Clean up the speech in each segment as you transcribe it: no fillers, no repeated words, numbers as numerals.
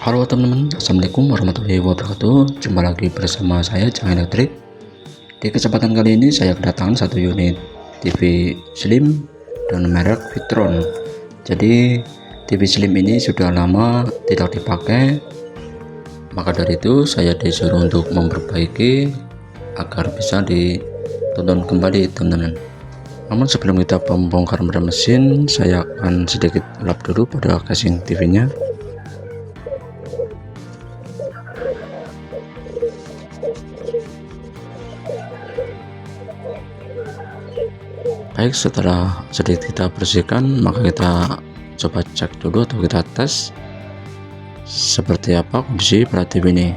Halo teman-teman, assalamualaikum warahmatullahi wabarakatuh. Jumpa lagi bersama saya Jang Elektrik. Di kesempatan kali ini saya kedatangan satu unit TV Slim dan merek Victron. Jadi TV Slim ini sudah lama tidak dipakai, maka dari itu saya disuruh untuk memperbaiki agar bisa ditonton kembali teman-teman. Namun sebelum kita membongkar mesin, saya akan sedikit lap dulu pada casing TV nya. Baik, setelah sedikit kita bersihkan, maka kita coba cek dulu atau kita tes seperti apa kondisi pada TV ini.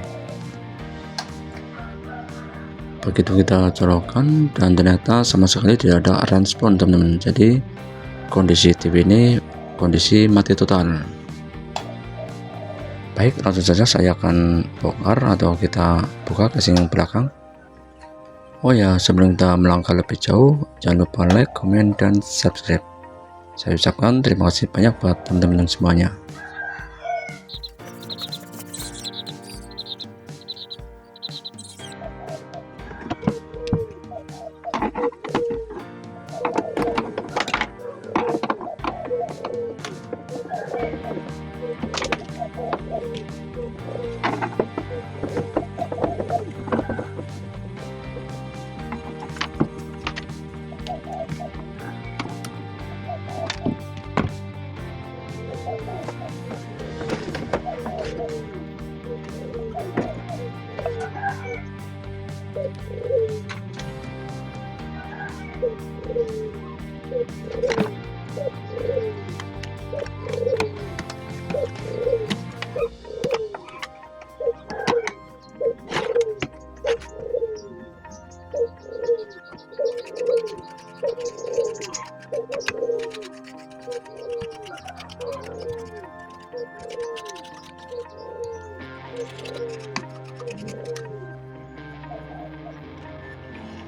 Begitu kita colokkan dan ternyata sama sekali tidak ada respon teman-teman. Jadi kondisi TV ini kondisi mati total. Baik, langsung saja saya akan bongkar atau kita buka casing yang belakang. Oh ya, sebelum kita melangkah lebih jauh, jangan lupa like, komen, dan subscribe. Saya ucapkan terima kasih banyak buat teman-teman semuanya.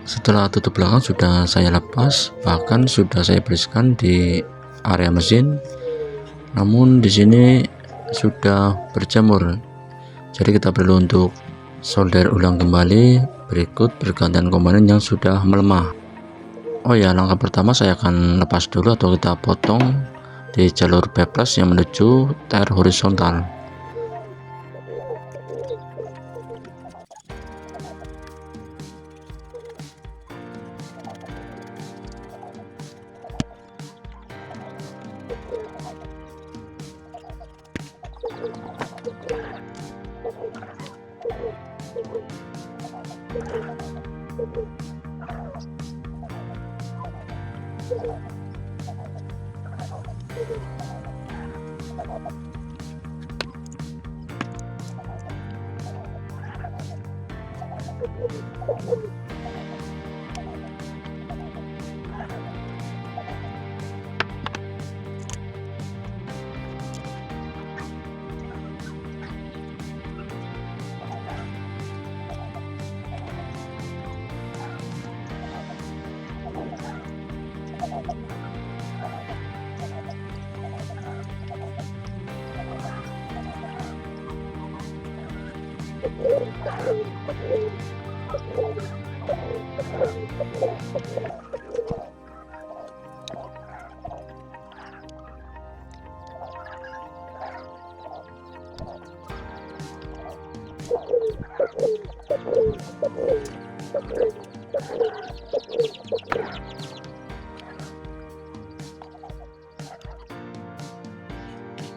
Setelah tutup belakang sudah saya lepas, bahkan sudah saya bersihkan di area mesin. Namun di sini sudah berjamur. Jadi kita perlu untuk solder ulang kembali berikut pergantian komponen yang sudah melemah. Oh ya, langkah pertama saya akan lepas dulu atau kita potong di jalur B+ yang menuju tier horizontal.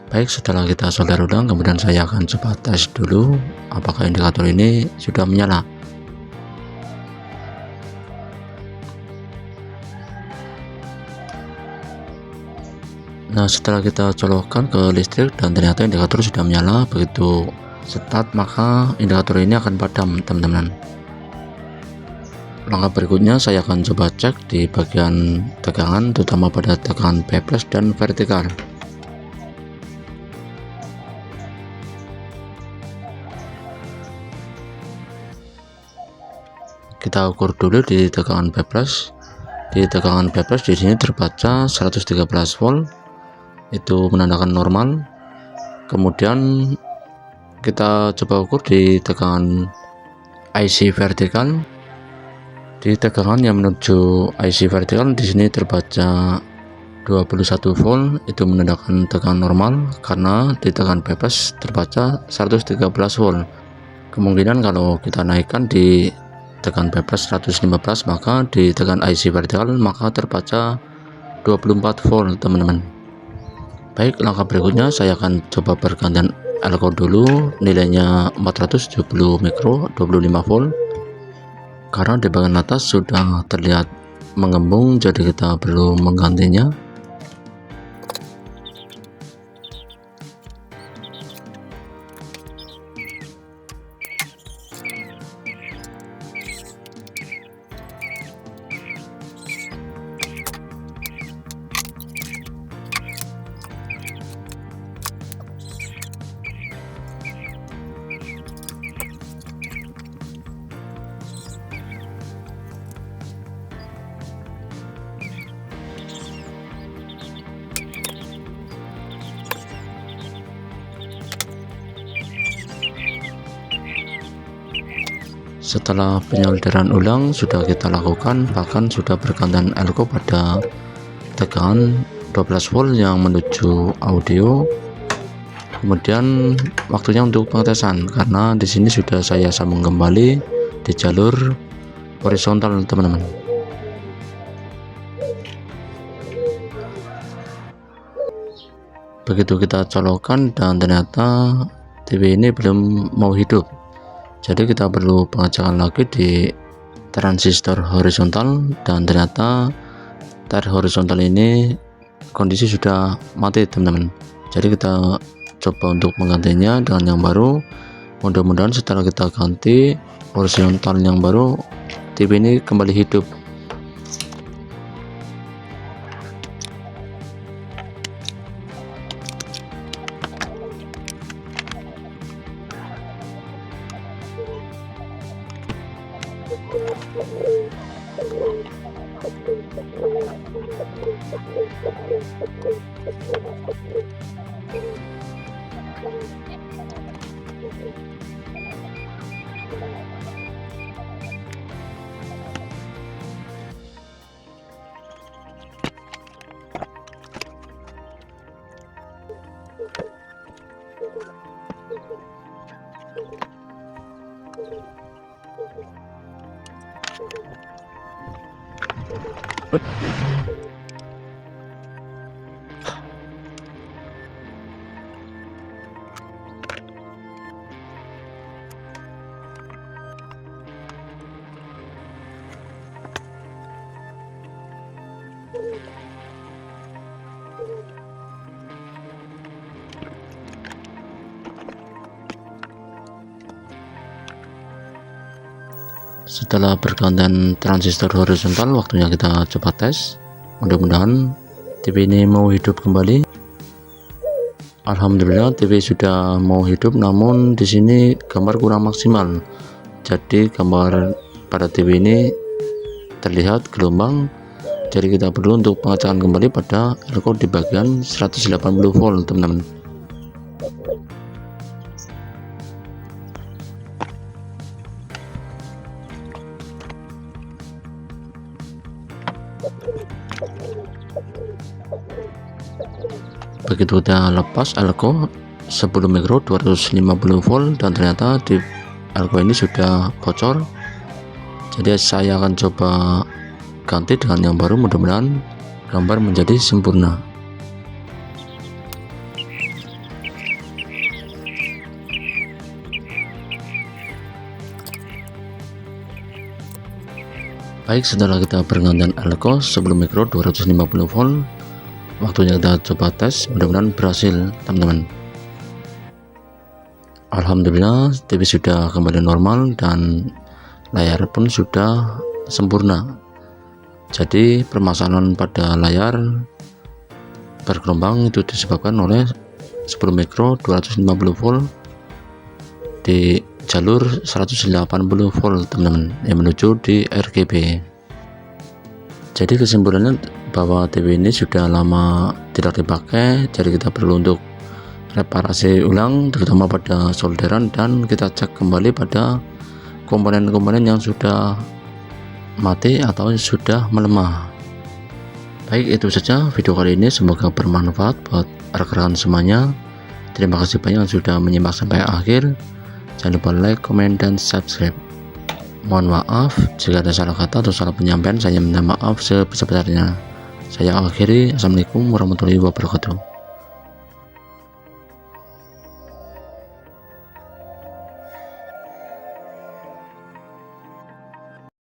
Baik, setelah kita solder ulang, kemudian saya akan coba tes dulu apakah indikator ini sudah menyala. Nah, setelah kita colokkan ke listrik dan ternyata indikator sudah menyala, begitu start maka indikator ini akan padam teman-teman. Langkah berikutnya saya akan coba cek di bagian tegangan, terutama pada tegangan B+ dan vertikal. Kita ukur dulu di tegangan B+. Di tegangan B+ di sini terbaca 113 volt, itu menandakan normal. Kemudian kita coba ukur di tegangan IC vertikal. Di tegangan yang menuju IC vertikal di sini terbaca 21 volt, itu menandakan tegangan normal, karena di tegangan bebas terbaca 113 volt. Kemungkinan kalau kita naikkan di tegangan bebas 115, maka di tegangan IC vertikal maka terbaca 24 volt teman-teman. Baik, langkah berikutnya saya akan coba pergantian elko dulu, nilainya 470 mikro 25 volt, karena di bagian atas sudah terlihat mengembung, jadi kita perlu menggantinya. Setelah penyolderan ulang sudah kita lakukan, bahkan sudah bergantian elko pada tegangan 12 volt yang menuju audio. Kemudian waktunya untuk pengetesan, karena di sini sudah saya sambung kembali di jalur horizontal teman-teman. Begitu kita colokkan dan ternyata TV ini belum mau hidup, jadi kita perlu pengecekan lagi di transistor horizontal, dan ternyata tar horizontal ini kondisi sudah mati teman-teman. Jadi kita coba untuk menggantinya dengan yang baru. Mudah-mudahan setelah kita ganti horizontal yang baru, TV ini kembali hidup. Setelah bergantian transistor horizontal, waktunya kita coba tes. Mudah-mudahan TV ini mau hidup kembali. Alhamdulillah TV sudah mau hidup, namun di sini gambar kurang maksimal. Jadi gambar pada TV ini terlihat gelombang. Jadi kita perlu untuk pengecekan kembali pada elko di bagian 180 volt teman-teman. Begitu kita lepas elko 10 mikro 250 volt, dan ternyata di elko ini sudah bocor. Jadi saya akan coba ganti dengan yang baru, mudah-mudahan gambar menjadi sempurna. Baik, setelah kita bergantian elko 10 mikro 250 volt, waktunya kita coba tes. Mudah-mudahan berhasil teman-teman. Alhamdulillah TV sudah kembali normal dan layar pun sudah sempurna. Jadi permasalahan pada layar bergelombang itu disebabkan oleh 10 mikro 250 volt di jalur 180 volt teman-teman yang menuju di RGB. Jadi kesimpulannya bahwa TV ini sudah lama tidak dipakai, jadi kita perlu untuk reparasi ulang terutama pada solderan, dan kita cek kembali pada komponen-komponen yang sudah mati atau sudah melemah. Baik, itu saja video kali ini, semoga bermanfaat buat rekan-rekan semuanya. Terima kasih banyak yang sudah menyimak sampai akhir. Jangan lupa like, komen, dan subscribe. Mohon maaf jika ada salah kata atau salah penyampaian, saya minta maaf sebesar-besarnya. Saya akhiri. Assalamualaikum warahmatullahi wabarakatuh.